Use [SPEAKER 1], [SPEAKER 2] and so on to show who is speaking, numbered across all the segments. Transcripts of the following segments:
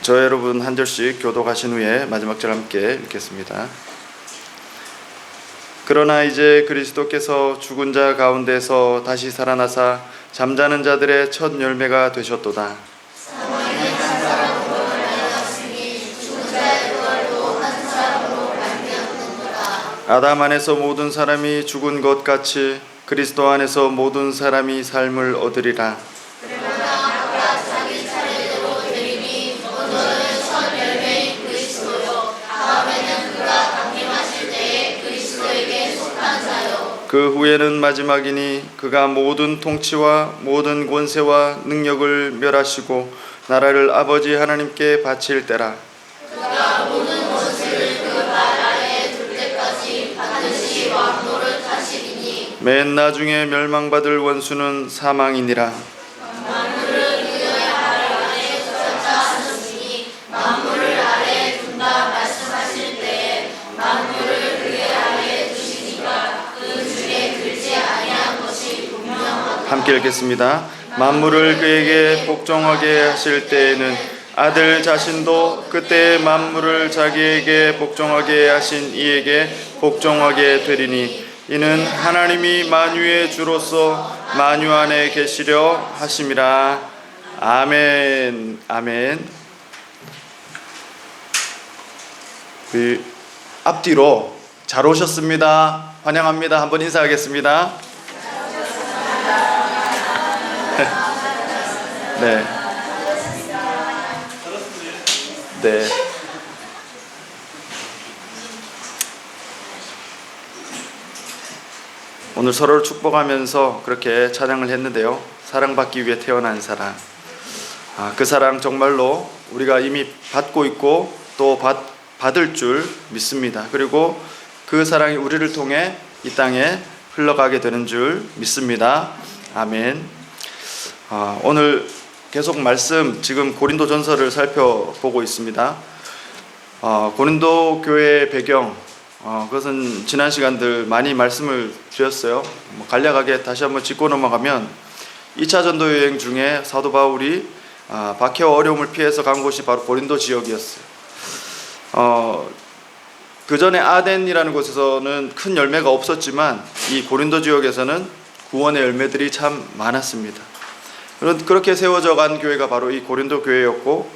[SPEAKER 1] 저 여러분 한 절씩 교독하신 후에 마지막 절 함께 읽겠습니다. 그러나 이제 그리스도께서 죽은 자 가운데서 다시 살아나사 잠자는 자들의 첫 열매가 되셨도다. 아담 안에서 모든 사람이 죽은 것 같이 그리스도 안에서 모든 사람이 삶을 얻으리라. 그 후에는 마지막이니 그가 모든 통치와 모든 권세와 능력을 멸하시고 나라를 아버지 하나님께 바칠 때라. 그가 모든 권세를 그 발 아래에 둘 때까지 반드시 왕노를 하시리니 맨 나중에 멸망받을 원수는 사망이니라. 만물을 그의 발 아래에 두셨다 하셨으니 만물을 아래에 둔다 말씀하실 때에 만물을 그의 아래에 두시니까 그 중에 들지 아니한 것이 분명하다. 함께 읽겠습니다. 만물을 그에게 복종하게 하실 때에는 아들 자신도 그때 만물을 자기에게 복종하게 하신 이에게 복종하게 되리니 이는 하나님이 만유의 주로서 만유 안에 계시려 하심이라. 아멘. 아멘. 앞뒤로 잘 오셨습니다. 환영합니다. 한번 인사하겠습니다. 네. 네. 오늘 서로를 축복하면서 그렇게 찬양을 했는데요. 사랑받기 위해 태어난 사랑. 그 사랑 정말로 우리가 이미 받고 있고 또 받을 줄 믿습니다. 그리고 그 사랑이 우리를 통해 이 땅에 흘러가게 되는 줄 믿습니다. 아멘. 오늘 계속 말씀, 지금 고린도전서를 살펴보고 있습니다. 고린도 교회의 배경, 그것은 지난 시간들 많이 말씀을 드렸어요. 간략하게 다시 한번 짚고 넘어가면 2차 전도 여행 중에 사도 바울이 박해와 어려움을 피해서 간 곳이 바로 고린도 지역이었어요. 그 전에 아덴이라는 곳에서는 큰 열매가 없었지만 이 고린도 지역에서는 구원의 열매들이 참 많았습니다. 그렇게 세워져 간 교회가 바로 이 고린도 교회였고,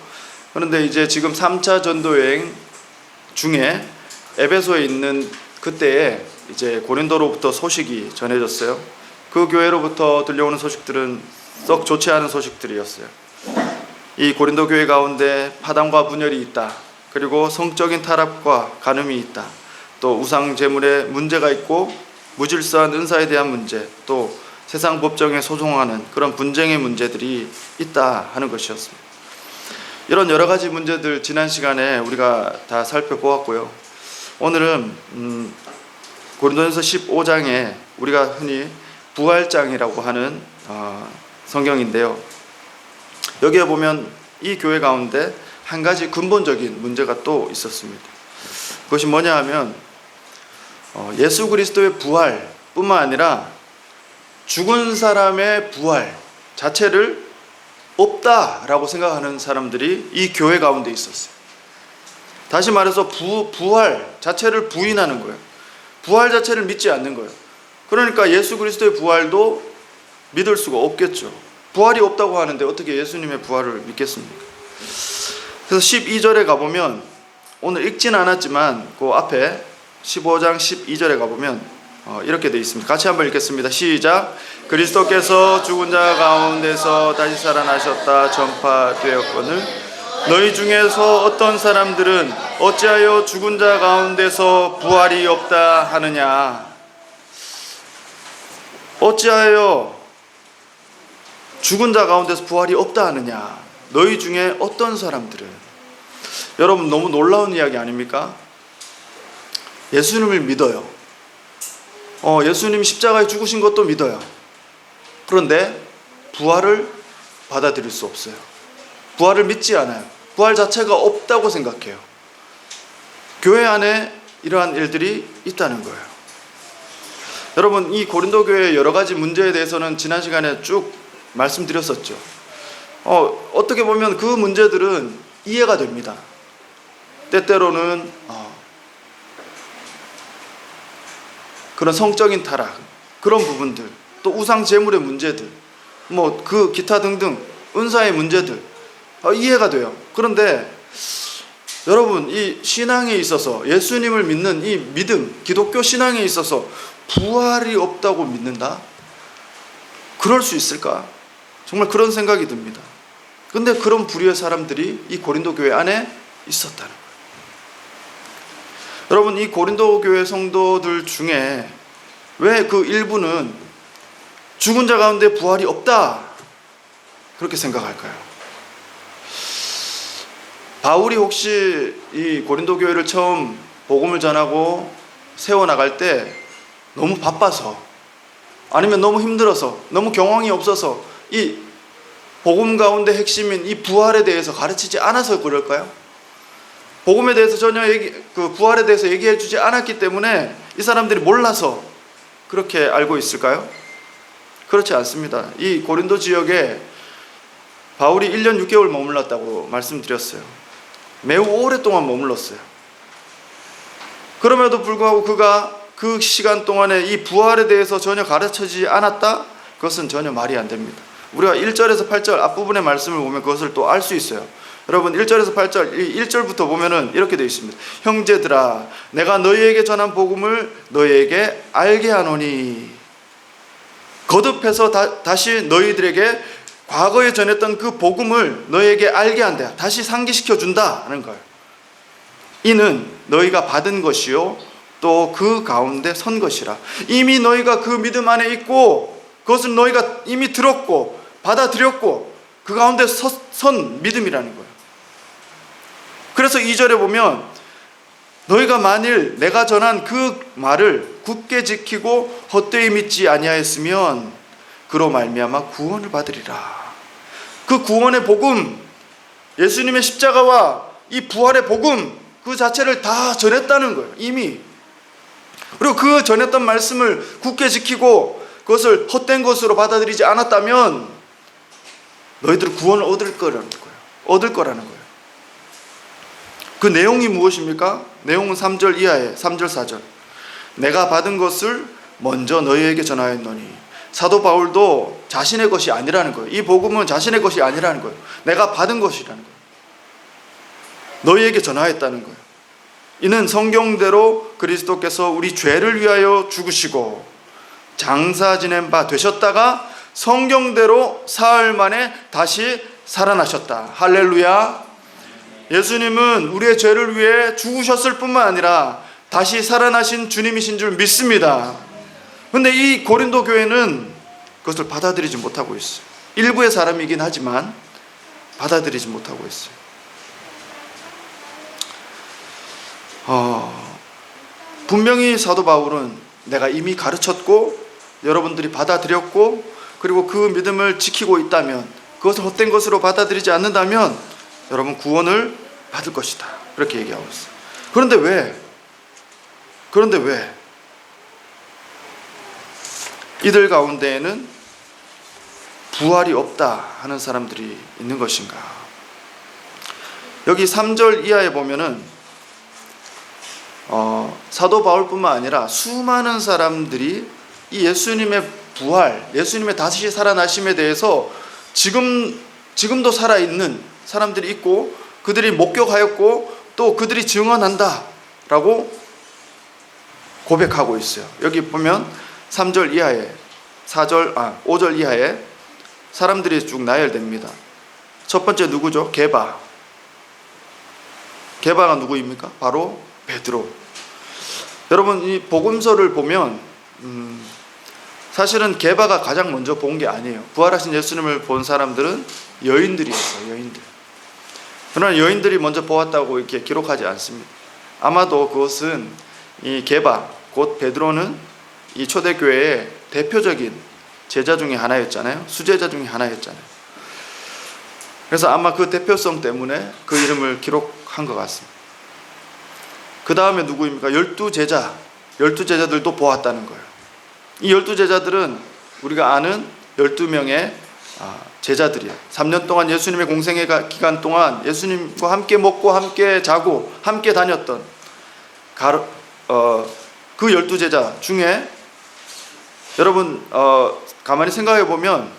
[SPEAKER 1] 그런데 이제 지금 3차 전도 여행 중에 에베소에 있는 그때에 이제 고린도로부터 소식이 전해졌어요. 그 교회로부터 들려오는 소식들은 썩 좋지 않은 소식들이었어요. 이 고린도 교회 가운데 파당과 분열이 있다. 그리고 성적인 타락과 간음이 있다. 또 우상 제물에 문제가 있고 무질서한 은사에 대한 문제, 또 세상 법정에 소송하는 그런 분쟁의 문제들이 있다 하는 것이었습니다. 이런 여러 가지 문제들 지난 시간에 우리가 다 살펴보았고요. 오늘은 고린도전서 15장에 우리가 흔히 부활장이라고 하는 성경인데요. 여기에 보면 이 교회 가운데 한 가지 근본적인 문제가 또 있었습니다. 그것이 뭐냐 하면 예수 그리스도의 부활뿐만 아니라 죽은 사람의 부활 자체를 없다라고 생각하는 사람들이 이 교회 가운데 있었어요. 다시 말해서 부활 자체를 부인하는 거예요. 부활 자체를 믿지 않는 거예요. 그러니까 예수 그리스도의 부활도 믿을 수가 없겠죠. 부활이 없다고 하는데 어떻게 예수님의 부활을 믿겠습니까? 그래서 12절에 가보면, 오늘 읽지는 않았지만 그 앞에 15장 12절에 가보면 이렇게 되어 있습니다. 같이 한번 읽겠습니다. 시작. 그리스도께서 죽은 자 가운데서 다시 살아나셨다 전파되었거늘 너희 중에서 어떤 사람들은 어찌하여 죽은 자 가운데서 부활이 없다 하느냐. 어찌하여 죽은 자 가운데서 부활이 없다 하느냐. 너희 중에 어떤 사람들은. 여러분, 너무 놀라운 이야기 아닙니까? 예수님을 믿어요. 예수님 십자가에 죽으신 것도 믿어요. 그런데 부활을 받아들일 수 없어요. 부활을 믿지 않아요. 부활 자체가 없다고 생각해요. 교회 안에 이러한 일들이 있다는 거예요. 여러분, 이 고린도 교회의 여러 가지 문제에 대해서는 지난 시간에 쭉 말씀드렸었죠. 어떻게 보면 그 문제들은 이해가 됩니다. 때때로는 그런 성적인 타락, 그런 부분들, 또 우상 제물의 문제들, 뭐 그 기타 등등 은사의 문제들 이해가 돼요. 그런데 여러분, 이 신앙에 있어서, 예수님을 믿는 이 믿음, 기독교 신앙에 있어서 부활이 없다고 믿는다? 그럴 수 있을까? 정말 그런 생각이 듭니다. 근데 그런 부류의 사람들이 이 고린도 교회 안에 있었다는 거예요. 여러분, 이 고린도 교회 성도들 중에 왜 그 일부는 죽은 자 가운데 부활이 없다 그렇게 생각할까요? 바울이 혹시 이 고린도 교회를 처음 복음을 전하고 세워나갈 때 너무 바빠서, 아니면 너무 힘들어서, 너무 경황이 없어서 이 복음 가운데 핵심인 이 부활에 대해서 가르치지 않아서 그럴까요? 복음에 대해서 전혀 부활에 대해서 얘기해 주지 않았기 때문에 이 사람들이 몰라서 그렇게 알고 있을까요? 그렇지 않습니다. 이 고린도 지역에 바울이 1년 6개월 머물렀다고 말씀드렸어요. 매우 오랫동안 머물렀어요. 그럼에도 불구하고 그가 그 시간 동안에 이 부활에 대해서 전혀 가르쳐지지 않았다? 그것은 전혀 말이 안 됩니다. 우리가 1절에서 8절 앞부분의 말씀을 보면 그것을 또 알 수 있어요. 여러분, 1절에서 8절, 1절부터 보면은 이렇게 되어 있습니다. 형제들아, 내가 너희에게 전한 복음을 너희에게 알게 하노니, 거듭해서 다시 너희들에게 과거에 전했던 그 복음을 너희에게 알게 한다, 다시 상기시켜 준다 하는 거예요. 이는 너희가 받은 것이요 또 그 가운데 선 것이라. 이미 너희가 그 믿음 안에 있고, 그것을 너희가 이미 들었고 받아들였고, 그 가운데 선 믿음이라는 거예요. 그래서 2절에 보면 너희가 만일 내가 전한 그 말을 굳게 지키고 헛되이 믿지 아니하였으면 그로 말미암아 구원을 받으리라. 그 구원의 복음, 예수님의 십자가와 이 부활의 복음 그 자체를 다 전했다는 거예요, 이미. 그리고 그 전했던 말씀을 굳게 지키고 그것을 헛된 것으로 받아들이지 않았다면 너희들은 구원을 얻을 거라는 거예요. 그 내용이 무엇입니까? 내용은 3절 이하에 3절 4절. 내가 받은 것을 먼저 너희에게 전하였노니. 사도 바울도 자신의 것이 아니라는 거예요. 이 복음은 자신의 것이 아니라는 거예요. 내가 받은 것이라는 거예요. 너희에게 전하였다는 거예요. 이는 성경대로 그리스도께서 우리 죄를 위하여 죽으시고 장사 지낸 바 되셨다가 성경대로 사흘 만에 다시 살아나셨다. 할렐루야. 예수님은 우리의 죄를 위해 죽으셨을 뿐만 아니라 다시 살아나신 주님이신 줄 믿습니다. 그런데 이 고린도 교회는 그것을 받아들이지 못하고 있어요. 일부의 사람이긴 하지만 받아들이지 못하고 있어요. 분명히 사도 바울은 내가 이미 가르쳤고 여러분들이 받아들였고 그리고 그 믿음을 지키고 있다면, 그것을 헛된 것으로 받아들이지 않는다면 여러분 구원을 받을 것이다, 그렇게 얘기하고 있어요. 그런데 왜 이들 가운데에는 부활이 없다 하는 사람들이 있는 것인가? 여기 3절 이하에 보면은 사도 바울뿐만 아니라 수많은 사람들이 이 예수님의 부활, 예수님의 다시 살아나심에 대해서 지금도 살아있는 사람들이 있고, 그들이 목격하였고 또 그들이 증언한다 라고 고백하고 있어요. 여기 보면 3절 이하에 5절 이하에 사람들이 쭉 나열됩니다. 첫 번째 누구죠? 게바가 누구입니까? 바로 베드로. 여러분, 이 복음서를 보면 사실은 게바가 가장 먼저 본 게 아니에요. 부활하신 예수님을 본 사람들은 여인들이었어요. 여인들. 그러나 여인들이 먼저 보았다고 이렇게 기록하지 않습니다. 아마도 그것은 이 게바, 곧 베드로는 이 초대교회의 대표적인 제자 중에 하나였잖아요. 수제자 중에 하나였잖아요. 그래서 아마 그 대표성 때문에 그 이름을 기록한 것 같습니다. 그 다음에 누구입니까? 12제자들도 보았다는 거예요. 이 12제자들은 우리가 아는 12명의 제자들이에요. 3년 동안 예수님의 공생의 기간 동안 예수님과 함께 먹고 함께 자고 함께 다녔던 그 12제자 중에 여러분 가만히 생각해 보면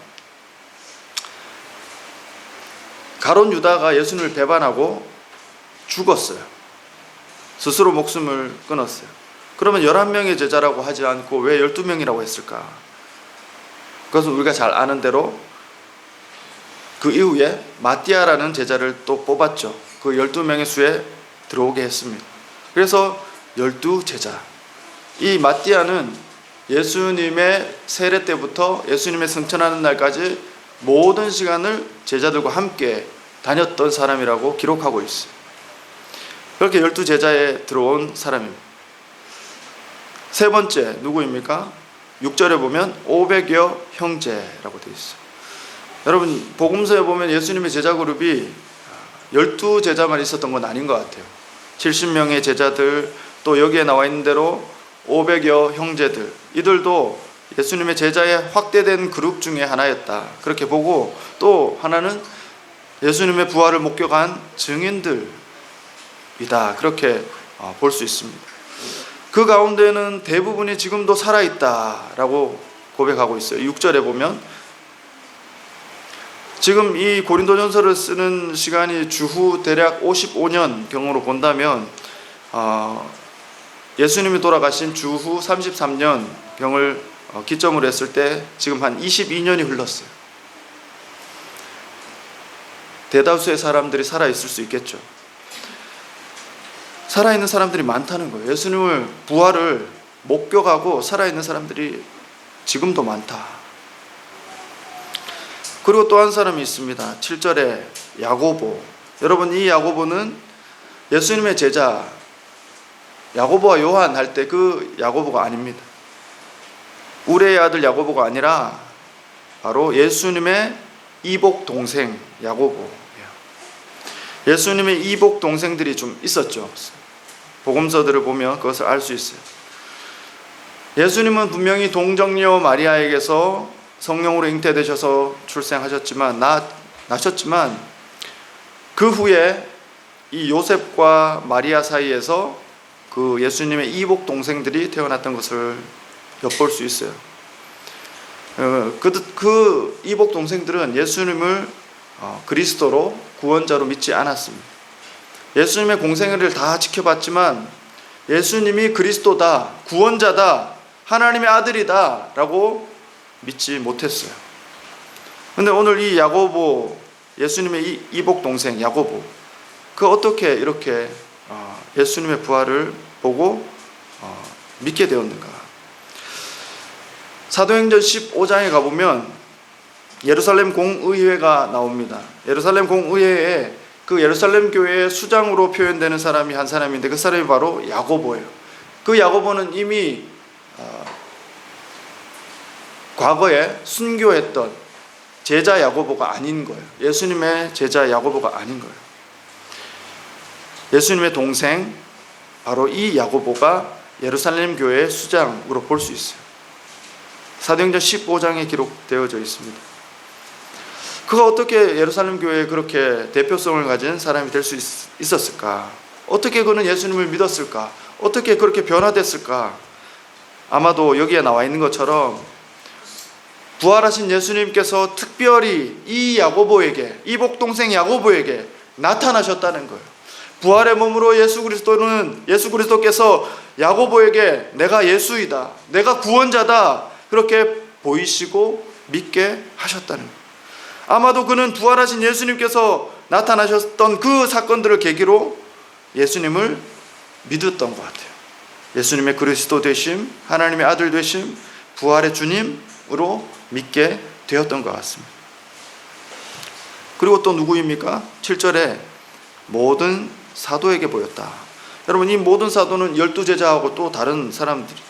[SPEAKER 1] 가룟 유다가 예수님을 배반하고 죽었어요. 스스로 목숨을 끊었어요. 그러면 11명의 제자라고 하지 않고 왜 12명이라고 했을까? 그것은 우리가 잘 아는 대로 그 이후에 마띠아라는 제자를 또 뽑았죠. 그 12명의 수에 들어오게 했습니다. 그래서 12제자. 이 마띠아는 예수님의 세례 때부터 예수님의 승천하는 날까지 모든 시간을 제자들과 함께 다녔던 사람이라고 기록하고 있어요. 그렇게 12제자에 들어온 사람입니다. 세 번째 누구입니까? 6절에 보면 500여 형제라고 되어 있어요. 여러분 복음서에 보면 예수님의 제자 그룹이 12제자만 있었던 건 아닌 것 같아요. 70명의 제자들, 또 여기에 나와 있는 대로 500여 형제들, 이들도 예수님의 제자의 확대된 그룹 중에 하나였다, 그렇게 보고, 또 하나는 예수님의 부활을 목격한 증인들이다, 그렇게 볼 수 있습니다. 그 가운데는 대부분이 지금도 살아있다라고 고백하고 있어요. 6절에 보면 지금 이 고린도전서를 쓰는 시간이 주후 대략 55년 경으로 본다면 예수님이 돌아가신 주후 33년 경을 기점으로 했을 때 지금 한 22년이 흘렀어요. 대다수의 사람들이 살아있을 수 있겠죠. 살아있는 사람들이 많다는 거예요. 예수님을 부활을 목격하고 살아있는 사람들이 지금도 많다. 그리고 또 한 사람이 있습니다. 7절에 야고보. 여러분 이 야고보는 예수님의 제자 야고보와 요한 할 때 그 야고보가 아닙니다. 우레의 아들 야고보가 아니라 바로 예수님의 이복 동생 야고보예요. 예수님의 이복 동생들이 좀 있었죠. 복음서들을 보면 그것을 알 수 있어요. 예수님은 분명히 동정녀 마리아에게서 성령으로 잉태되셔서 출생하셨지만 나셨지만 그 후에 이 요셉과 마리아 사이에서 그 예수님의 이복 동생들이 태어났던 것을 엿볼 수 있어요. 그 이복 동생들은 예수님을 그리스도로 구원자로 믿지 않았습니다. 예수님의 공생애를 다 지켜봤지만 예수님이 그리스도다, 구원자다, 하나님의 아들이다 라고 믿지 못했어요. 그런데 오늘 이 야고보, 예수님의 이복 동생 야고보, 그 어떻게 이렇게 예수님의 부활을 보고 믿게 되었는가? 사도행전 15장에 가보면 예루살렘 공의회가 나옵니다. 예루살렘 공의회에 그 예루살렘 교회의 수장으로 표현되는 사람이 한 사람인데 그 사람이 바로 야고보예요. 그 야고보는 이미 과거에 순교했던 제자 야고보가 아닌 거예요. 예수님의 제자 야고보가 아닌 거예요. 예수님의 동생 바로 이 야고보가 예루살렘 교회의 수장으로 볼 수 있어요. 사도행전 15장에 기록되어져 있습니다. 그가 어떻게 예루살렘 교회에 그렇게 대표성을 가진 사람이 될 수 있었을까? 어떻게 그는 예수님을 믿었을까? 어떻게 그렇게 변화됐을까? 아마도 여기에 나와 있는 것처럼 부활하신 예수님께서 특별히 이 야고보에게, 이복 동생 야고보에게 나타나셨다는 거예요. 부활의 몸으로 예수 그리스도께서 야고보에게 내가 예수이다, 내가 구원자다, 그렇게 보이시고 믿게 하셨다는 거예요. 아마도 그는 부활하신 예수님께서 나타나셨던 그 사건들을 계기로 예수님을 믿었던 것 같아요. 예수님의 그리스도 되심, 하나님의 아들 되심, 부활의 주님으로 믿게 되었던 것 같습니다. 그리고 또 누구입니까? 7절에 모든 사도에게 보였다. 여러분 이 모든 사도는 12제자하고 또 다른 사람들이,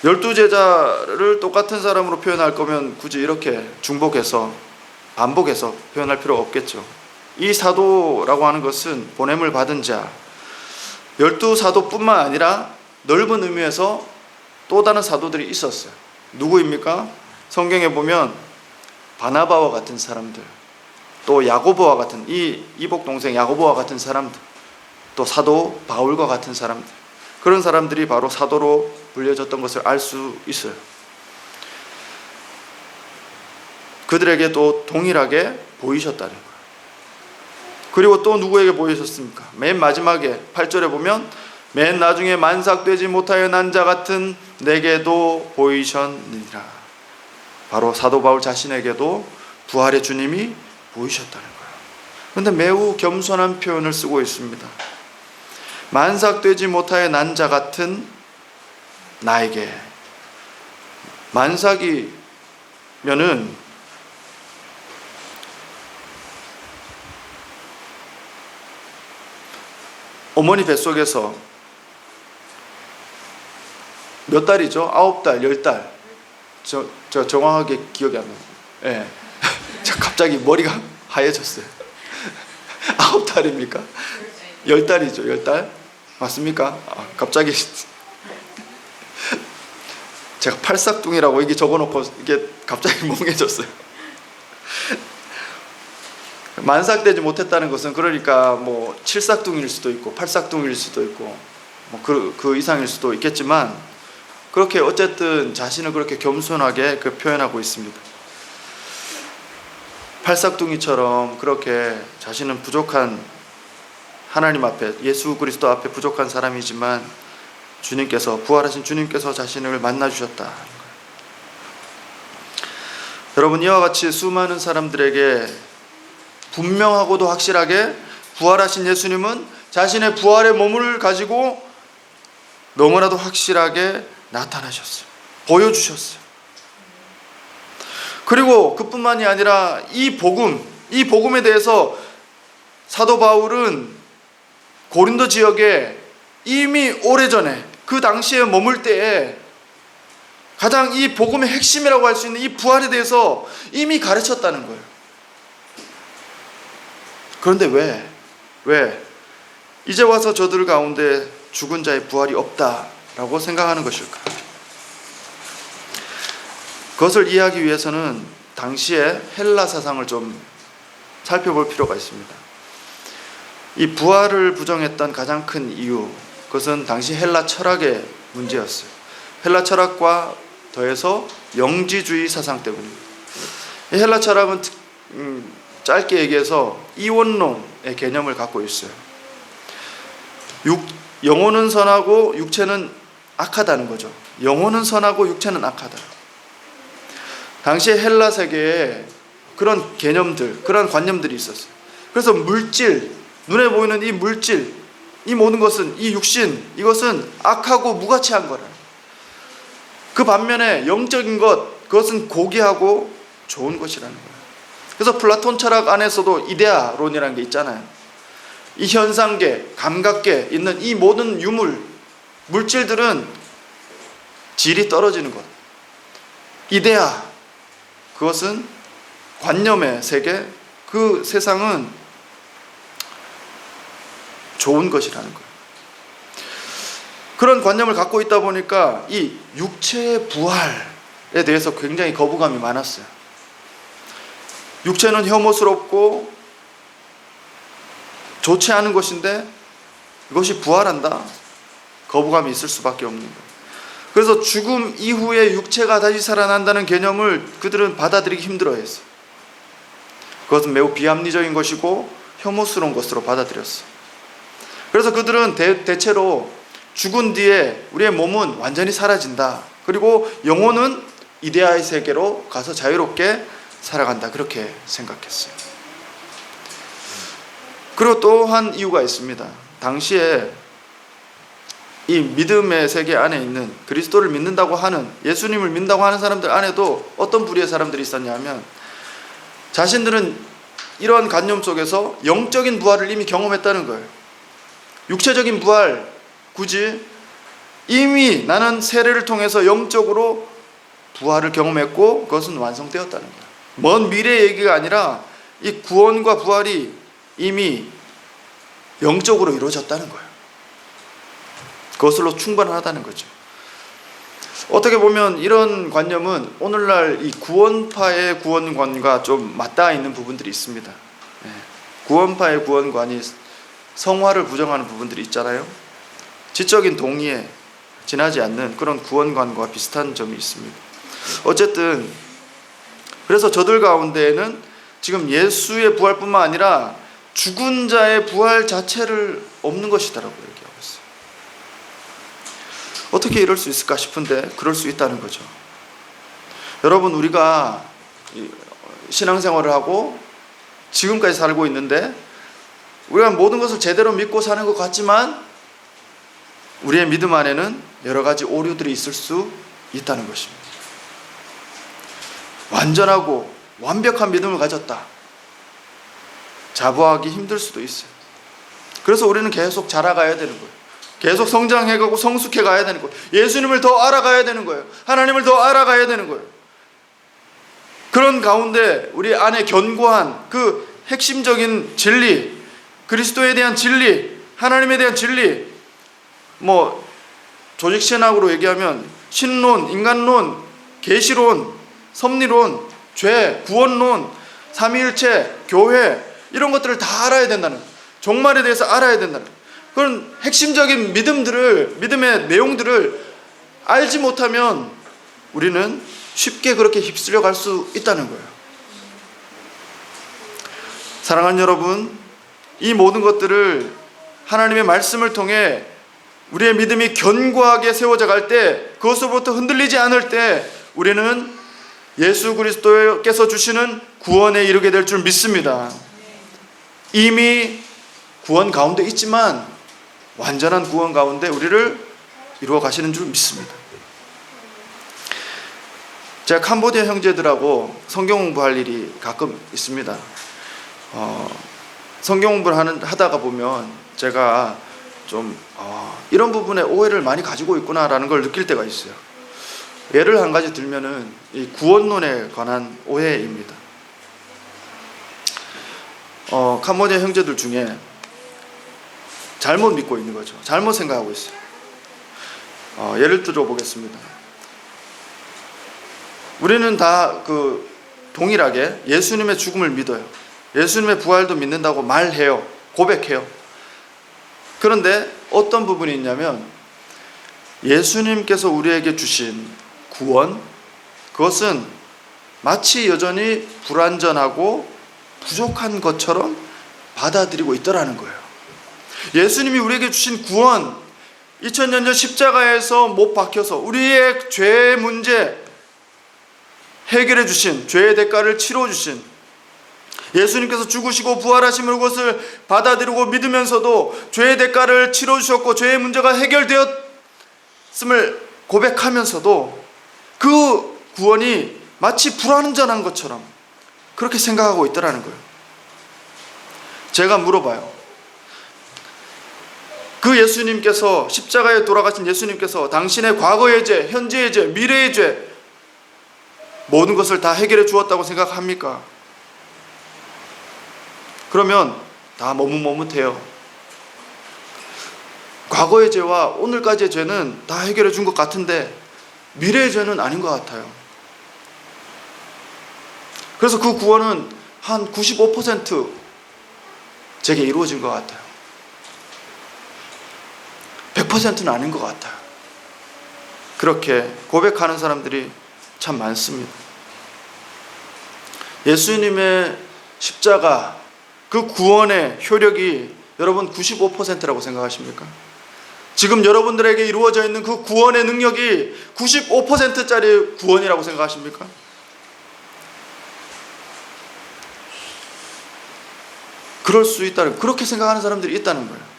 [SPEAKER 1] 12제자를 똑같은 사람으로 표현할 거면 굳이 이렇게 중복해서 반복해서 표현할 필요가 없겠죠. 이 사도라고 하는 것은 보냄을 받은 자, 12사도뿐만 아니라 넓은 의미에서 또 다른 사도들이 있었어요. 누구입니까? 성경에 보면 바나바와 같은 사람들, 또 야고보와 같은 이 이복 동생 야고보와 같은 사람들, 또 사도 바울과 같은 사람들, 그런 사람들이 바로 사도로 불려졌던 것을 알 수 있어요. 그들에게도 동일하게 보이셨다는 거예요. 그리고 또 누구에게 보이셨습니까? 맨 마지막에 8절에 보면 맨 나중에 만삭되지 못하여 난 자 같은 내게도 보이셨느니라. 바로 사도 바울 자신에게도 부활의 주님이 보이셨다는 거예요. 그런데 매우 겸손한 표현을 쓰고 있습니다. 만삭되지 못하여 난 자 같은 나에게. 만삭이면은 어머니 뱃속에서 몇 달이죠? 9달, 10달. 저 정확하게 기억이 안 나요. 예. 저 갑자기 머리가 하얘졌어요. 9달입니까? 10달이죠, 10달? 맞습니까? 갑자기 제가 팔싹둥이라고 이게 적어놓고 이게 갑자기 멍해졌어요. 만삭되지 못했다는 것은 그러니까 뭐 칠삭둥이일 수도 있고 팔삭둥이일 수도 있고 뭐 그 이상일 수도 있겠지만 그렇게 어쨌든 자신을 그렇게 겸손하게 표현하고 있습니다. 팔삭둥이처럼 그렇게 자신은 부족한 하나님 앞에 예수 그리스도 앞에 부족한 사람이지만 주님께서 부활하신 주님께서 자신을 만나 주셨다. 여러분 이와 같이 수많은 사람들에게 분명하고도 확실하게 부활하신 예수님은 자신의 부활의 몸을 가지고 너무나도 확실하게 나타나셨어요. 보여주셨어요. 그리고 그뿐만이 아니라 이 복음에 대해서 사도 바울은 고린도 지역에 이미 오래전에 그 당시에 머물 때에 가장 이 복음의 핵심이라고 할 수 있는 이 부활에 대해서 이미 가르쳤다는 거예요. 그런데 왜 이제 와서 저들 가운데 죽은 자의 부활이 없다라고 생각하는 것일까? 그것을 이해하기 위해서는 당시의 헬라 사상을 좀 살펴볼 필요가 있습니다. 이 부활을 부정했던 가장 큰 이유, 그것은 당시 헬라 철학의 문제였어요. 헬라 철학과 더해서 영지주의 사상 때문입니다. 이 헬라 철학은 짧게 얘기해서 이원론의 개념을 갖고 있어요. 영혼은 선하고 육체는 악하다는 거죠. 영혼은 선하고 육체는 악하다. 당시에 헬라 세계에 그런 개념들, 그런 관념들이 있었어요. 그래서 물질, 눈에 보이는 이 물질, 이 모든 것은, 이 육신, 이것은 악하고 무가치한 거라. 그 반면에 영적인 것, 그것은 고귀하고 좋은 것이라는 거예요. 그래서 플라톤 철학 안에서도 이데아론이라는 게 있잖아요. 이 현상계, 감각계 있는 이 모든 물질들은 질이 떨어지는 것. 이데아, 그것은 관념의 세계, 그 세상은 좋은 것이라는 거예요. 그런 관념을 갖고 있다 보니까 이 육체의 부활에 대해서 굉장히 거부감이 많았어요. 육체는 혐오스럽고 좋지 않은 것인데 이것이 부활한다? 거부감이 있을 수밖에 없는 거예요. 그래서 죽음 이후에 육체가 다시 살아난다는 개념을 그들은 받아들이기 힘들어했어요. 그것은 매우 비합리적인 것이고 혐오스러운 것으로 받아들였어요. 그래서 그들은 대체로 죽은 뒤에 우리의 몸은 완전히 사라진다. 그리고 영혼은 이데아의 세계로 가서 자유롭게 살아간다. 그렇게 생각했어요. 그리고 또 한 이유가 있습니다. 당시에 이 믿음의 세계 안에 있는 그리스도를 믿는다고 하는, 예수님을 믿는다고 하는 사람들 안에도 어떤 부류의 사람들이 있었냐면 자신들은 이러한 관념 속에서 영적인 부활을 이미 경험했다는 거예요. 육체적인 부활 굳이 이미 나는 세례를 통해서 영적으로 부활을 경험했고 그것은 완성되었다는 거예요. 먼 미래의 얘기가 아니라 이 구원과 부활이 이미 영적으로 이루어졌다는 거예요. 그것으로 충분하다는 거죠. 어떻게 보면 이런 관념은 오늘날 이 구원파의 구원관과 좀 맞닿아 있는 부분들이 있습니다. 구원파의 구원관이 성화를 부정하는 부분들이 있잖아요. 지적인 동의에 지나지 않는 그런 구원관과 비슷한 점이 있습니다. 어쨌든 그래서 저들 가운데에는 지금 예수의 부활뿐만 아니라 죽은 자의 부활 자체를 없는 것이다라고 얘기하고 있어요. 어떻게 이럴 수 있을까 싶은데 그럴 수 있다는 거죠. 여러분, 우리가 신앙생활을 하고 지금까지 살고 있는데 우리가 모든 것을 제대로 믿고 사는 것 같지만 우리의 믿음 안에는 여러 가지 오류들이 있을 수 있다는 것입니다. 완전하고 완벽한 믿음을 가졌다. 자부하기 힘들 수도 있어요. 그래서 우리는 계속 자라가야 되는 거예요. 계속 성장해가고 성숙해 가야 되는 거예요. 예수님을 더 알아가야 되는 거예요. 하나님을 더 알아가야 되는 거예요. 그런 가운데 우리 안에 견고한 그 핵심적인 진리, 그리스도에 대한 진리, 하나님에 대한 진리, 조직신학으로 얘기하면 신론, 인간론, 계시론, 섭리론, 죄, 구원론, 삼위일체, 교회, 이런 것들을 다 알아야 된다는 거예요. 종말에 대해서 알아야 된다는 거예요. 그런 핵심적인 믿음의 내용들을 알지 못하면 우리는 쉽게 그렇게 휩쓸려 갈 수 있다는 거예요. 사랑하는 여러분, 이 모든 것들을 하나님의 말씀을 통해 우리의 믿음이 견고하게 세워져 갈 때, 그것으로부터 흔들리지 않을 때 우리는 예수 그리스도께서 주시는 구원에 이르게 될 줄 믿습니다. 이미 구원 가운데 있지만 완전한 구원 가운데 우리를 이루어 가시는 줄 믿습니다. 제가 캄보디아 형제들하고 성경 공부할 일이 가끔 있습니다. 성경 공부를 하다가 보면 제가 좀 이런 부분에 오해를 많이 가지고 있구나라는 걸 느낄 때가 있어요. 예를 한 가지 들면은 이 구원론에 관한 오해입니다. 캄보디아 형제들 중에 잘못 믿고 있는 거죠. 잘못 생각하고 있어요. 예를 들어 보겠습니다. 우리는 다 동일하게 예수님의 죽음을 믿어요. 예수님의 부활도 믿는다고 말해요. 고백해요. 그런데 어떤 부분이 있냐면 예수님께서 우리에게 주신 구원, 그것은 마치 여전히 불완전하고 부족한 것처럼 받아들이고 있더라는 거예요. 예수님이 우리에게 주신 구원, 2000년 전 십자가에서 못 박혀서 우리의 죄의 문제 해결해 주신, 죄의 대가를 치러 주신 예수님께서 죽으시고 부활하심을, 그것을 받아들이고 믿으면서도 죄의 대가를 치러 주셨고 죄의 문제가 해결되었음을 고백하면서도 그 구원이 마치 불완전한 것처럼 그렇게 생각하고 있더라는 거예요. 제가 물어봐요. 그 예수님께서, 십자가에 돌아가신 예수님께서 당신의 과거의 죄, 현재의 죄, 미래의 죄 모든 것을 다 해결해 주었다고 생각합니까? 그러면 다 머뭇머뭇해요. 과거의 죄와 오늘까지의 죄는 다 해결해 준 것 같은데 미래의 죄는 아닌 것 같아요. 그래서 그 구원은 한 95% 제게 이루어진 것 같아요. 100%는 아닌 것 같아요. 그렇게 고백하는 사람들이 참 많습니다. 예수님의 십자가, 그 구원의 효력이 여러분 95%라고 생각하십니까? 지금 여러분들에게 이루어져 있는 그 구원의 능력이 95%짜리 구원이라고 생각하십니까? 그럴 수 있다는, 그렇게 생각하는 사람들이 있다는 거예요.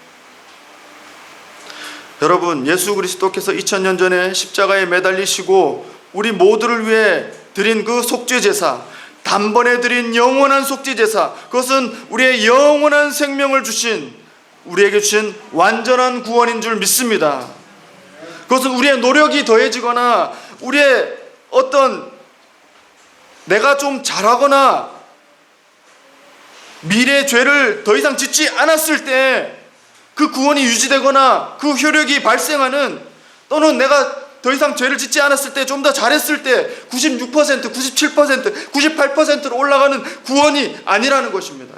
[SPEAKER 1] 여러분, 예수 그리스도께서 2000년 전에 십자가에 매달리시고 우리 모두를 위해 드린 그 속죄제사, 단번에 드린 영원한 속죄제사, 그것은 우리의 영원한 생명을 주신, 우리에게 주신 완전한 구원인 줄 믿습니다. 그것은 우리의 노력이 더해지거나 우리의 어떤 내가 좀 잘하거나 미래의 죄를 더 이상 짓지 않았을 때 그 구원이 유지되거나 그 효력이 발생하는, 또는 내가 더 이상 죄를 짓지 않았을 때, 좀 더 잘했을 때 96%, 97%, 98%로 올라가는 구원이 아니라는 것입니다.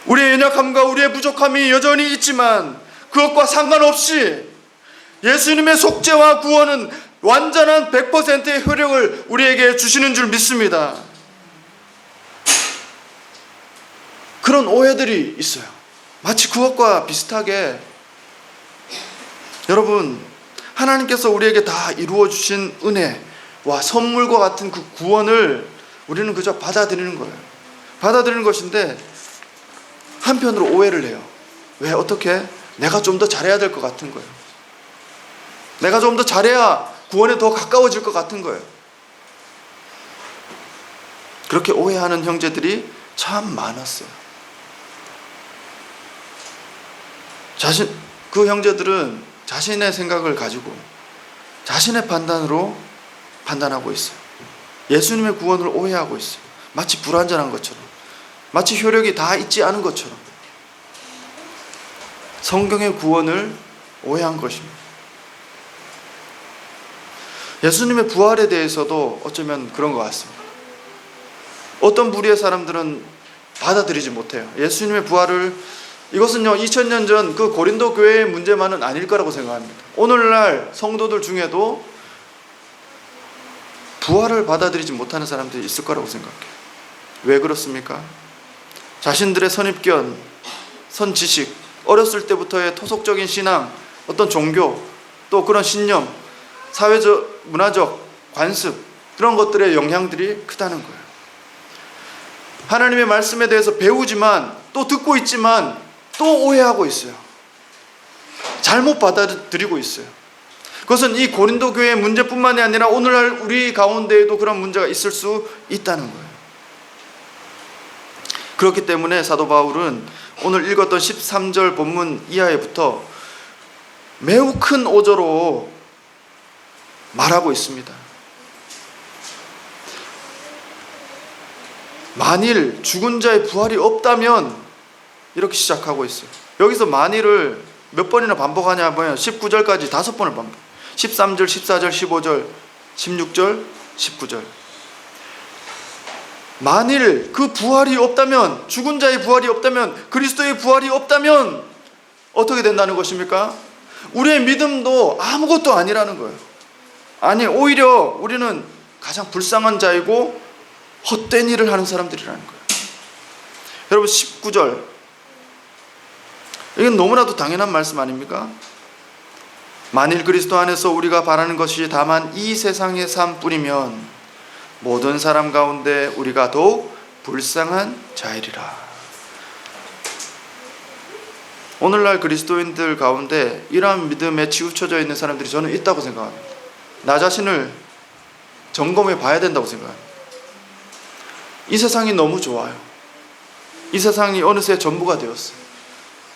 [SPEAKER 1] 우리의 연약함과 우리의 부족함이 여전히 있지만 그것과 상관없이 예수님의 속죄와 구원은 완전한 100%의 효력을 우리에게 주시는 줄 믿습니다. 그런 오해들이 있어요. 마치 그것과 비슷하게 여러분, 하나님께서 우리에게 다 이루어 주신 은혜와 선물과 같은 그 구원을 우리는 그저 받아들이는 거예요. 받아들이는 것인데 한편으로 오해를 해요. 왜? 어떻게? 내가 좀 더 잘해야 될 것 같은 거예요. 내가 좀 더 잘해야 구원에 더 가까워질 것 같은 거예요. 그렇게 오해하는 형제들이 참 많았어요. 그 형제들은 자신의 생각을 가지고 자신의 판단으로 판단하고 있어요. 예수님의 구원을 오해하고 있어요. 마치 불완전한 것처럼, 마치 효력이 다 있지 않은 것처럼 성경의 구원을 오해한 것입니다. 예수님의 부활에 대해서도 어쩌면 그런 것 같습니다. 어떤 부류의 사람들은 받아들이지 못해요. 예수님의 부활을, 이것은요 2000년 전 그 고린도 교회의 문제만은 아닐 거라고 생각합니다. 오늘날 성도들 중에도 부활을 받아들이지 못하는 사람들이 있을 거라고 생각해요. 왜 그렇습니까? 자신들의 선입견, 선지식, 어렸을 때부터의 토속적인 신앙, 어떤 종교, 또 그런 신념, 사회적, 문화적 관습, 그런 것들의 영향들이 크다는 거예요. 하나님의 말씀에 대해서 배우지만, 또 듣고 있지만 또 오해하고 있어요. 잘못 받아들이고 있어요. 그것은 이 고린도 교회의 문제뿐만이 아니라 오늘날 우리 가운데에도 그런 문제가 있을 수 있다는 거예요. 그렇기 때문에 사도 바울은 오늘 읽었던 13절 본문 이하에부터 매우 큰 오조로 말하고 있습니다. 만일 죽은 자의 부활이 없다면, 이렇게 시작하고 있어요. 여기서 만일을 몇 번이나 반복하냐면 19절까지 5번을 반복. 13절, 14절, 15절, 16절, 19절. 만일 그 부활이 없다면, 죽은 자의 부활이 없다면, 그리스도의 부활이 없다면 어떻게 된다는 것입니까? 우리의 믿음도 아무것도 아니라는 거예요. 아니, 오히려 우리는 가장 불쌍한 자이고 헛된 일을 하는 사람들이라는 거예요. 여러분, 19절, 이건 너무나도 당연한 말씀 아닙니까? 만일 그리스도 안에서 우리가 바라는 것이 다만 이 세상의 삶뿐이면 모든 사람 가운데 우리가 더욱 불쌍한 자이리라. 오늘날 그리스도인들 가운데 이러한 믿음에 치우쳐져 있는 사람들이 저는 있다고 생각합니다. 나 자신을 점검해 봐야 된다고 생각합니다. 이 세상이 너무 좋아요. 이 세상이 어느새 전부가 되었어요.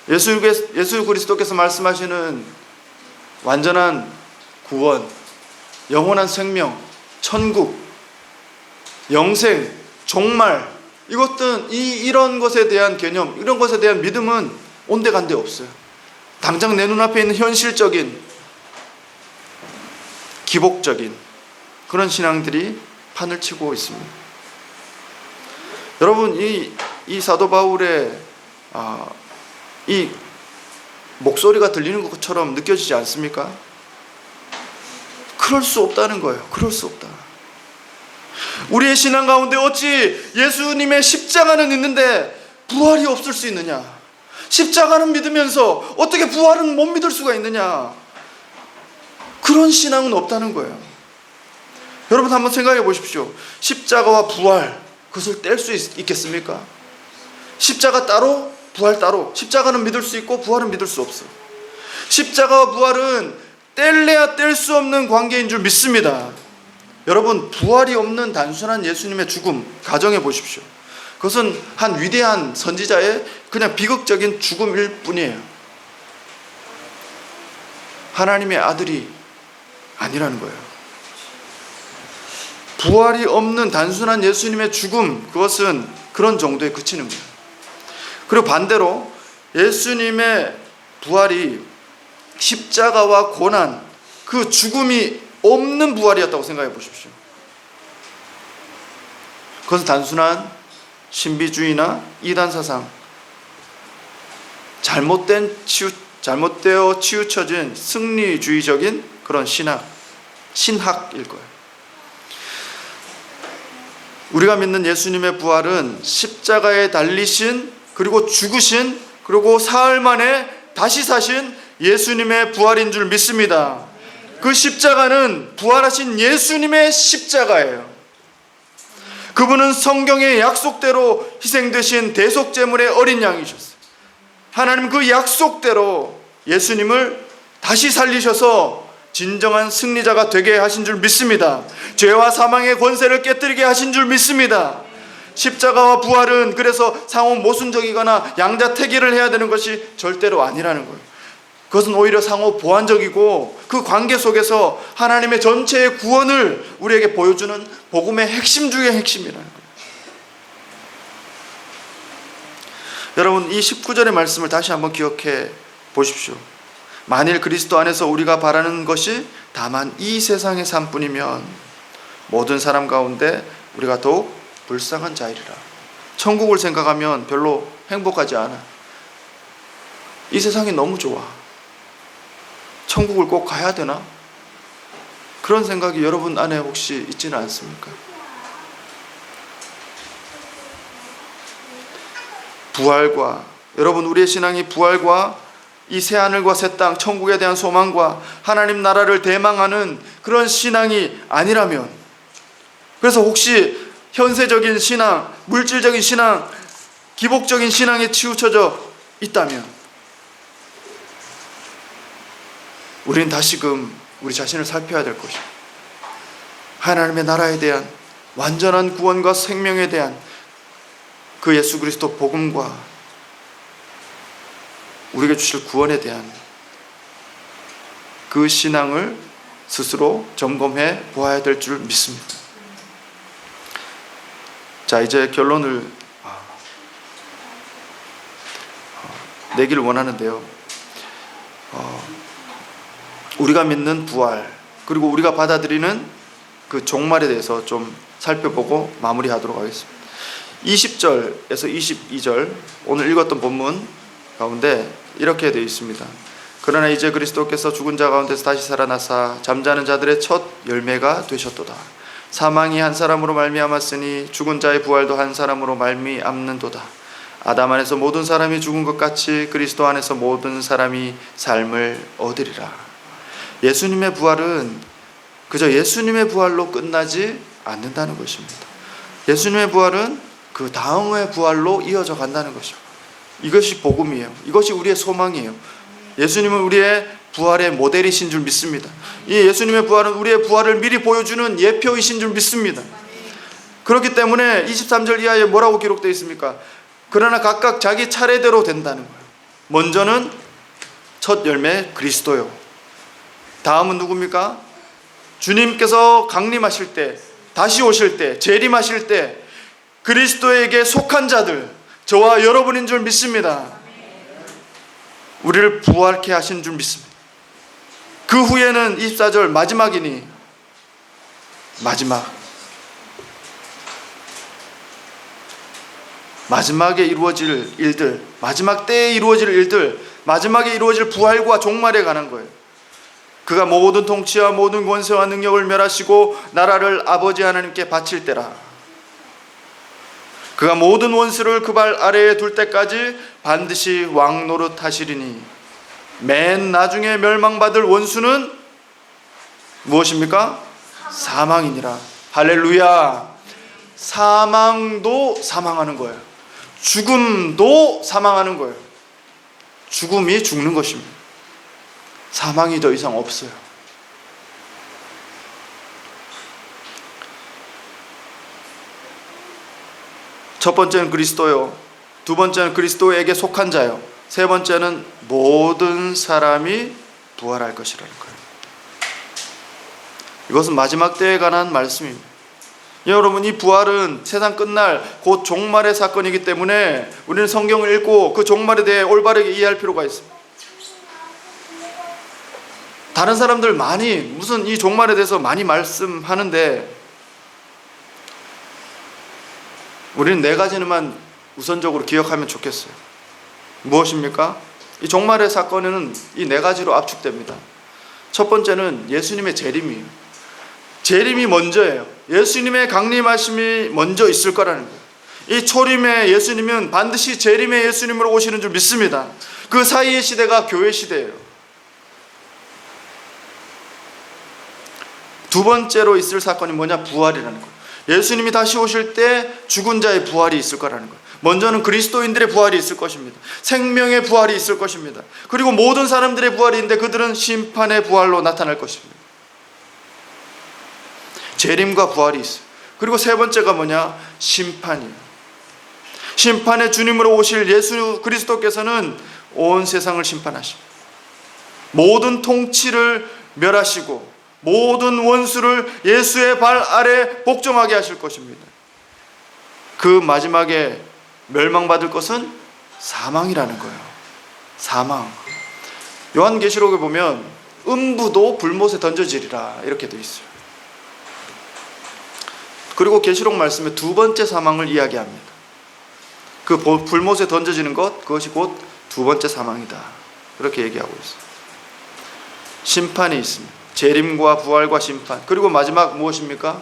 [SPEAKER 1] 예수 그리스도께서 말씀하시는 완전한 구원, 영원한 생명, 천국, 영생, 종말, 이것들은 이런 것에 대한 개념, 이런 것에 대한 믿음은 온데간데 없어요. 당장 내 눈앞에 있는 현실적인, 기복적인 그런 신앙들이 판을 치고 있습니다. 여러분, 이 사도 바울의 이 목소리가 들리는 것처럼 느껴지지 않습니까? 그럴 수 없다는 거예요. 그럴 수 없다. 우리의 신앙 가운데 어찌 예수님의 십자가는 있는데 부활이 없을 수 있느냐? 십자가는 믿으면서 어떻게 부활은 못 믿을 수가 있느냐? 그런 신앙은 없다는 거예요. 여러분, 한번 생각해 보십시오. 십자가와 부활, 그것을 뗄 수 있겠습니까? 십자가 따로, 부활 따로. 십자가는 믿을 수 있고 부활은 믿을 수 없어. 십자가와 부활은 뗄래야 뗄 수 없는 관계인 줄 믿습니다. 여러분, 부활이 없는 단순한 예수님의 죽음 가정해 보십시오. 그것은 한 위대한 선지자의 그냥 비극적인 죽음일 뿐이에요. 하나님의 아들이 아니라는 거예요. 부활이 없는 단순한 예수님의 죽음, 그것은 그런 정도에 그치는 거예요. 그리고 반대로 예수님의 부활이 십자가와 고난, 그 죽음이 없는 부활이었다고 생각해 보십시오. 그것은 단순한 신비주의나 이단 사상, 잘못되어 치우쳐진 승리주의적인 그런 신학일 거예요. 우리가 믿는 예수님의 부활은 십자가에 달리신, 그리고 죽으신, 그리고 사흘 만에 다시 사신 예수님의 부활인 줄 믿습니다. 그 십자가는 부활하신 예수님의 십자가예요. 그분은 성경의 약속대로 희생되신 대속제물의 어린 양이셨어요. 하나님 그 약속대로 예수님을 다시 살리셔서 진정한 승리자가 되게 하신 줄 믿습니다. 죄와 사망의 권세를 깨뜨리게 하신 줄 믿습니다. 십자가와 부활은 그래서 상호 모순적이거나 양자택일을 해야 되는 것이 절대로 아니라는 거예요. 그것은 오히려 상호 보완적이고 그 관계 속에서 하나님의 전체의 구원을 우리에게 보여주는 복음의 핵심 중의 핵심이라는 거예요. 여러분, 이 19절의 말씀을 다시 한번 기억해 보십시오. 만일 그리스도 안에서 우리가 바라는 것이 다만 이 세상의 삶뿐이면 모든 사람 가운데 우리가 더욱 불쌍한 자이리라. 천국을 생각하면 별로 행복하지 않아. 이 세상이 너무 좋아. 천국을 꼭 가야 되나? 그런 생각이 여러분 안에 혹시 있지는 않습니까? 부활과, 여러분, 우리의 신앙이 부활과 이 새하늘과 새 땅, 천국에 대한 소망과 하나님 나라를 대망하는 그런 신앙이 아니라면, 그래서 혹시 현세적인 신앙, 물질적인 신앙, 기복적인 신앙에 치우쳐져 있다면 우리는 다시금 우리 자신을 살펴야 될 것입니다. 하나님의 나라에 대한 완전한 구원과 생명에 대한 그 예수 그리스도 복음과 우리에게 주실 구원에 대한 그 신앙을 스스로 점검해 보아야 될 줄 믿습니다. 자, 이제 결론을 내기를 원하는데요. 우리가 믿는 부활, 그리고 우리가 받아들이는 그 종말에 대해서 좀 살펴보고 마무리하도록 하겠습니다. 20절에서 22절, 오늘 읽었던 본문 가운데 이렇게 되어 있습니다. 그러나 이제 그리스도께서 죽은 자 가운데서 다시 살아나사 잠자는 자들의 첫 열매가 되셨도다. 사망이 한 사람으로 말미암았으니 죽은 자의 부활도 한 사람으로 말미암는도다. 아담 안에서 모든 사람이 죽은 것 같이 그리스도 안에서 모든 사람이 삶을 얻으리라. 예수님의 부활은 그저 예수님의 부활로 끝나지 않는다는 것입니다. 예수님의 부활은 그 다음의 부활로 이어져 간다는 것입니다. 이것이 복음이에요. 이것이 우리의 소망이에요. 예수님은 우리의 부활의 모델이신 줄 믿습니다. 이 예수님의 부활은 우리의 부활을 미리 보여주는 예표이신 줄 믿습니다. 그렇기 때문에 23절 이하에 뭐라고 기록되어 있습니까? 그러나 각각 자기 차례대로 된다는 거예요. 먼저는 첫 열매 그리스도요. 다음은 누굽니까? 주님께서 강림하실 때, 다시 오실 때, 재림하실 때 그리스도에게 속한 자들, 저와 여러분인 줄 믿습니다. 우리를 부활케 하신 줄 믿습니다. 그 후에는 24절 마지막이니 마지막에 이루어질 일들, 마지막 때에 이루어질 일들, 마지막에 이루어질 부활과 종말에 관한 거예요. 그가 모든 통치와 모든 권세와 능력을 멸하시고 나라를 아버지 하나님께 바칠 때라. 그가 모든 원수를 그 발 아래에 둘 때까지 반드시 왕 노릇하시리니 맨 나중에 멸망받을 원수는 무엇입니까? 사망이니라. 할렐루야. 사망도 사망하는 거예요. 죽음도 사망하는 거예요. 죽음이 죽는 것입니다. 사망이 더 이상 없어요. 첫 번째는 그리스도요, 두 번째는 그리스도에게 속한 자요, 세 번째는 모든 사람이 부활할 것이라는 거예요. 이것은 마지막 때에 관한 말씀입니다. 여러분, 이 부활은 세상 끝날 곧 종말의 사건이기 때문에 우리는 성경을 읽고 그 종말에 대해 올바르게 이해할 필요가 있습니다. 다른 사람들 많이 무슨 이 종말에 대해서 많이 말씀하는데 우리는 네 가지만 우선적으로 기억하면 좋겠어요. 무엇입니까? 이 종말의 사건에는 이 네 가지로 압축됩니다. 첫 번째는 예수님의 재림이에요. 재림이 먼저예요. 예수님의 강림하심이 먼저 있을 거라는 거예요. 이 초림의 예수님은 반드시 재림의 예수님으로 오시는 줄 믿습니다. 그 사이의 시대가 교회 시대예요. 두 번째로 있을 사건이 뭐냐? 부활이라는 거예요. 예수님이 다시 오실 때 죽은 자의 부활이 있을 거라는 거예요. 먼저는 그리스도인들의 부활이 있을 것입니다. 생명의 부활이 있을 것입니다. 그리고 모든 사람들의 부활이 있는데 그들은 심판의 부활로 나타날 것입니다. 재림과 부활이 있어요. 그리고 세 번째가 뭐냐? 심판이에요. 심판의 주님으로 오실 예수 그리스도께서는 온 세상을 심판하십니다. 모든 통치를 멸하시고 모든 원수를 예수의 발 아래 복종하게 하실 것입니다. 그 마지막에 멸망받을 것은 사망이라는 거예요. 사망. 요한계시록에 보면 음부도 불못에 던져지리라 이렇게 되어 있어요. 그리고 계시록 말씀에 두 번째 사망을 이야기합니다. 그 불못에 던져지는 것, 그것이 곧 두 번째 사망이다. 그렇게 얘기하고 있어요. 심판이 있습니다. 재림과 부활과 심판. 그리고 마지막 무엇입니까?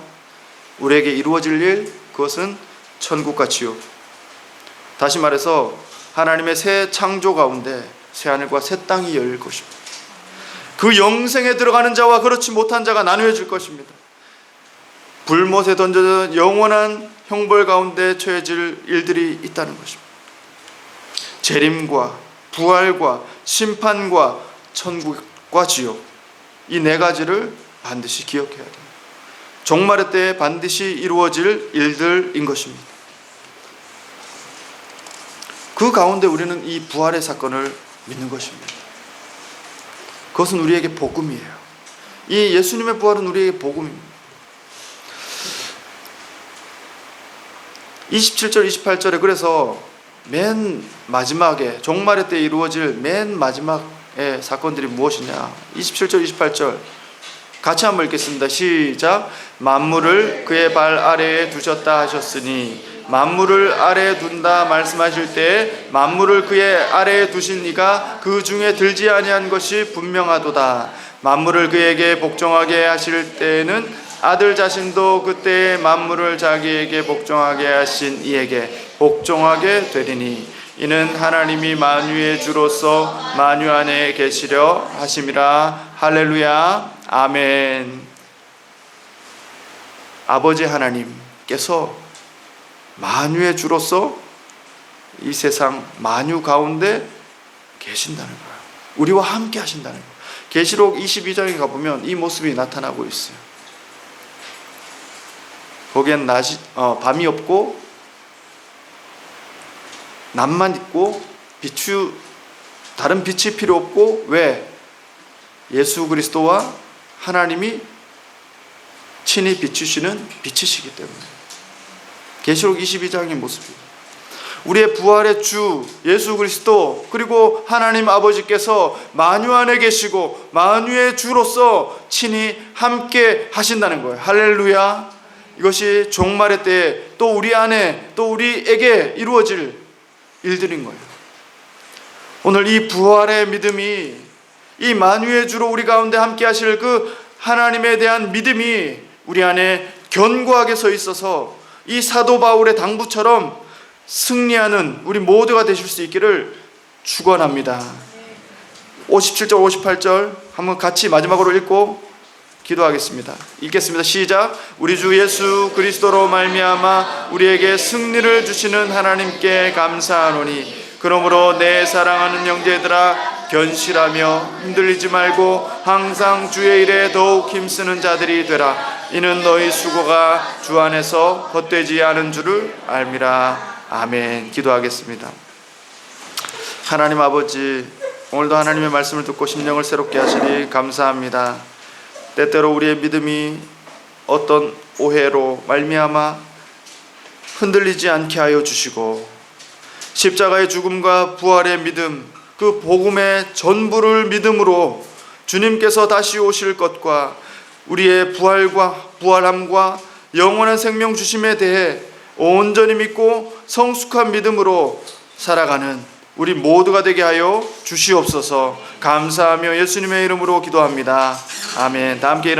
[SPEAKER 1] 우리에게 이루어질 일, 그것은 천국과 지옥. 다시 말해서 하나님의 새 창조 가운데 새 하늘과 새 땅이 열릴 것입니다. 그 영생에 들어가는 자와 그렇지 못한 자가 나누어질 것입니다. 불못에 던져져 영원한 형벌 가운데 처해질 일들이 있다는 것입니다. 재림과 부활과 심판과 천국과 지옥, 이 네 가지를 반드시 기억해야 됩니다. 종말의 때에 반드시 이루어질 일들인 것입니다. 그 가운데 우리는 이 부활의 사건을 믿는 것입니다. 그것은 우리에게 복음이에요. 이 예수님의 부활은 우리에게 복음입니다. 27절, 28절에 그래서 맨 마지막에 종말의 때 이루어질 맨 마지막의 사건들이 무엇이냐? 27절, 28절 같이 한번 읽겠습니다. 시작. 만물을 그의 발 아래에 두셨다 하셨으니 만물을 아래에 둔다 말씀하실 때 만물을 그의 아래에 두신 이가 그 중에 들지 아니한 것이 분명하도다. 만물을 그에게 복종하게 하실 때에는 아들 자신도 그때의 만물을 자기에게 복종하게 하신 이에게 복종하게 되리니 이는 하나님이 만유의 주로서 만유 안에 계시려 하심이라. 할렐루야. 아멘. 아버지 하나님께서 만유의 주로서 이 세상 만유 가운데 계신다는 거예요. 우리와 함께 하신다는 거예요. 계시록 22장에 가보면 이 모습이 나타나고 있어요. 거기엔 밤이 없고 낮만 있고 다른 빛이 필요 없고, 왜? 예수 그리스도와 하나님이 친히 비추시는 빛이시기 때문에. 계시록 22장의 모습이에요. 우리의 부활의 주 예수 그리스도, 그리고 하나님 아버지께서 만유 안에 계시고 만유의 주로서 친히 함께 하신다는 거예요. 할렐루야. 이것이 종말의 때에 또 우리 안에 또 우리에게 이루어질 일들인 거예요. 오늘 이 부활의 믿음이, 이 만유의 주로 우리 가운데 함께 하실 그 하나님에 대한 믿음이 우리 안에 견고하게 서 있어서 이 사도 바울의 당부처럼 승리하는 우리 모두가 되실 수 있기를 축원합니다. 57절 58절 한번 같이 마지막으로 읽고 기도하겠습니다. 읽겠습니다. 시작. 우리 주 예수 그리스도로 말미암아 우리에게 승리를 주시는 하나님께 감사하노니 그러므로 내 사랑하는 형제들아 견실하며 흔들리지 말고 항상 주의 일에 더욱 힘쓰는 자들이 되라. 이는 너희 수고가 주 안에서 헛되지 않은 줄을 알미라. 아멘. 기도하겠습니다. 하나님 아버지, 오늘도 하나님의 말씀을 듣고 심령을 새롭게 하시니 감사합니다. 때때로 우리의 믿음이 어떤 오해로 말미암아 흔들리지 않게 하여 주시고 십자가의 죽음과 부활의 믿음, 그 복음의 전부를 믿음으로 주님께서 다시 오실 것과 우리의 부활함과 영원한 생명 주심에 대해 온전히 믿고 성숙한 믿음으로 살아가는 우리 모두가 되게 하여 주시옵소서. 감사하며 예수님의 이름으로 기도합니다. 아멘. 다 함께 일어나